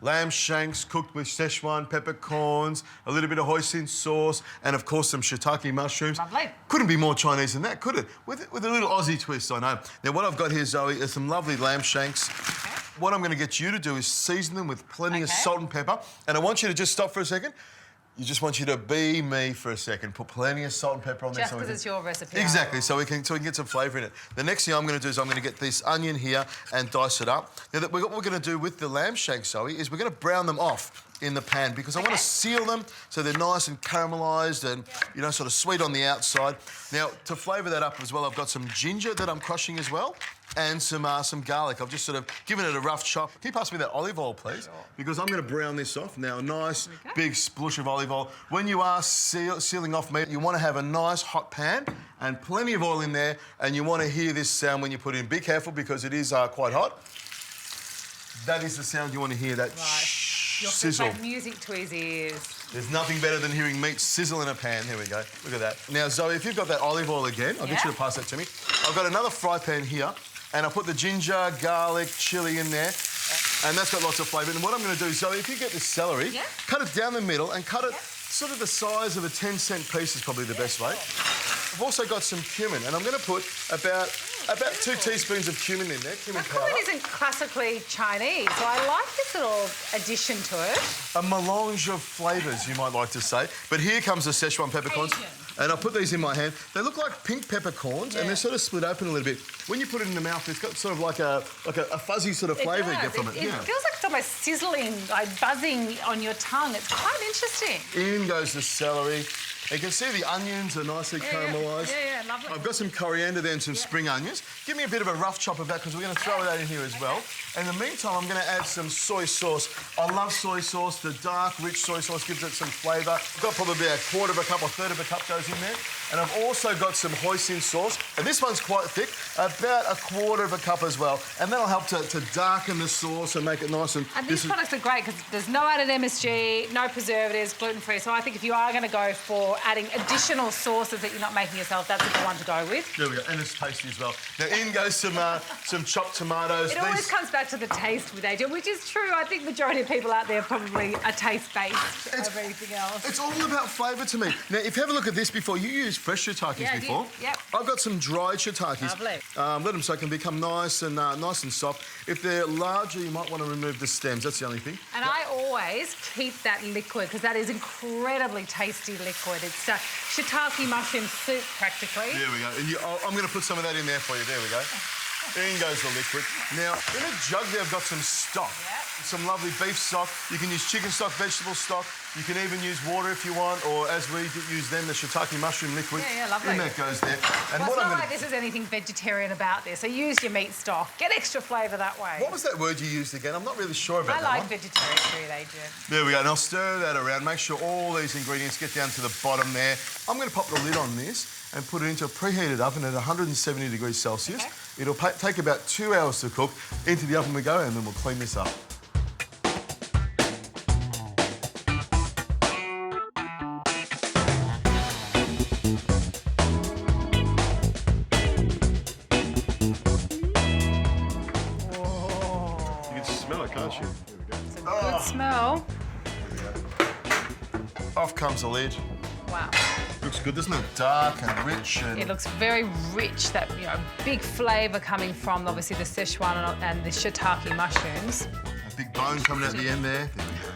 lamb shanks cooked with Sichuan peppercorns, a little bit of hoisin sauce, and of course some shiitake mushrooms. Lovely. Couldn't be more Chinese than that, could it? With a little Aussie twist, I know. Now what I've got here, Zoe, is some lovely lamb shanks. Okay. What I'm going to get you to do is season them with plenty of salt and pepper. And I want you to just stop for a second. You just want you to be me for a second. Put plenty of salt and pepper on there. Just because it's your recipe. Exactly, so we can get some flavour in it. The next thing I'm going to do is I'm going to get this onion here and dice it up. Now, what we're going to do with the lamb shanks, Zoe, is we're going to brown them off in the pan because I want to seal them so they're nice and caramelised and, you know, sort of sweet on the outside. Now, to flavour that up as well, I've got some ginger that I'm crushing as well and some garlic. I've just sort of given it a rough chop. Can you pass me that olive oil, please? Sure. Because I'm going to brown this off. Now, a nice big splush of olive oil. When you are sealing off meat, you want to have a nice hot pan and plenty of oil in there, and you want to hear this sound when you put it in. Be careful because it is quite hot. That is the sound you want to hear, that sizzle. Like music to his ears. There's nothing better than hearing meat sizzle in a pan. Here we go. Look at that. Now, Zoe, if you've got that olive oil again, I'll get you to pass that to me. I've got another fry pan here, and I put the ginger, garlic, chilli in there, and that's got lots of flavour. And what I'm going to do, Zoe, if you get this celery, cut it down the middle and cut it sort of the size of a 10-cent piece is probably the best way. I've also got some cumin, and I'm going to put about 2 teaspoons of cumin in there, cumin powder. Cumin isn't classically Chinese, so I like this little addition to it. A melange of flavours, you might like to say. But here comes the Sichuan peppercorns. And I'll put these in my hand. They look like pink peppercorns, and they're sort of split open a little bit. When you put it in the mouth, it's got sort of like a fuzzy sort of flavour you get from it. It feels like it's almost sizzling, like buzzing on your tongue. It's quite interesting. In goes the celery. You can see the onions are nicely caramelised. Yeah, lovely. I've got some coriander there and some spring onions. Give me a bit of a rough chop of that because we're going to throw that in here as well. In the meantime, I'm going to add some soy sauce. I love soy sauce. The dark, rich soy sauce gives it some flavour. I've got probably a quarter of a cup or third of a cup goes in there. And I've also got some hoisin sauce. And this one's quite thick, about a quarter of a cup as well. And that'll help to darken the sauce and make it nice. And these products are great because there's no added MSG, no preservatives, gluten-free. So I think if you are going to go for adding additional sauces that you're not making yourself, that's a good one to go with. There we go, and it's tasty as well. Now in goes some chopped tomatoes. It always comes back to the taste with Adrian, which is true. I think the majority of people out there probably are taste-based over anything else. It's all about flavour to me. Now, if you have a look at this before, you used fresh shiitakes before. Yep. I've got some dried shiitakes. Lovely. Let them soak and become nice and soft. If they're larger, you might want to remove the stems. That's the only thing. And I always keep that liquid because that is incredibly tasty liquid. It's shiitake mushroom soup, practically. There we go. And I'm going to put some of that in there for you. There we go. In goes the liquid. Now, in a jug there, I've got some stock. Some lovely beef stock. You can use chicken stock, vegetable stock. You can even use water if you want, or as we use them, the shiitake mushroom liquid. Yeah, lovely. And that goes there. And well, it's not like this is anything vegetarian about this. So use your meat stock. Get extra flavour that way. What was that word you used again? I'm not really sure about that I like vegetarian food, Adrian. There we go. And I'll stir that around. Make sure all these ingredients get down to the bottom there. I'm going to pop the lid on this and put it into a preheated oven at 170 degrees Celsius. It'll take about 2 hours to cook. Into the oven we go, and then we'll clean this up. You can smell it, can't you? There we go. It's a good smell. Off comes the lid. Wow. Looks good, doesn't it? Dark and rich. And it looks very rich, that, you know, big flavour coming from, obviously, the Sichuan and the shiitake mushrooms. A big bone coming out the end there. There we go.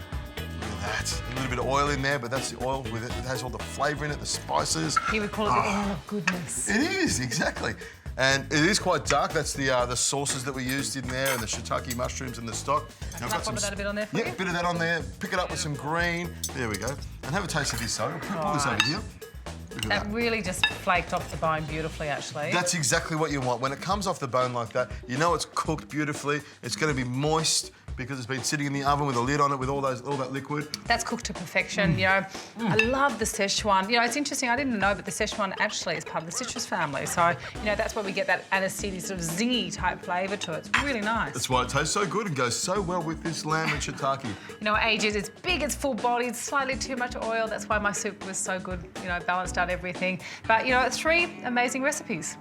Look at that. A little bit of oil in there, but that's the oil with it. It has all the flavour in it, the spices. He would call it the oil of goodness. It is, exactly. And it is quite dark. That's the sauces that we used in there and the shiitake mushrooms and the stock. Can I put that a bit on there for you? Yeah, a bit of that on there. Pick it up with some green. There we go. And have a taste of this, so pull this over here. That really just flaked off the bone beautifully, actually. That's exactly what you want. When it comes off the bone like that, you know it's cooked beautifully. It's going to be moist because it's been sitting in the oven with a lid on it with all that liquid. That's cooked to perfection, you know. I love the Sichuan. You know, it's interesting, I didn't know, but the Sichuan actually is part of the citrus family. So, you know, that's where we get that aniseed sort of zingy type flavour to it. It's really nice. That's why it tastes so good and goes so well with this lamb and shiitake. You know, Adrian, it's big, it's full-bodied, slightly too much oil. That's why my soup was so good, you know, balanced out everything. But, you know, 3 amazing recipes.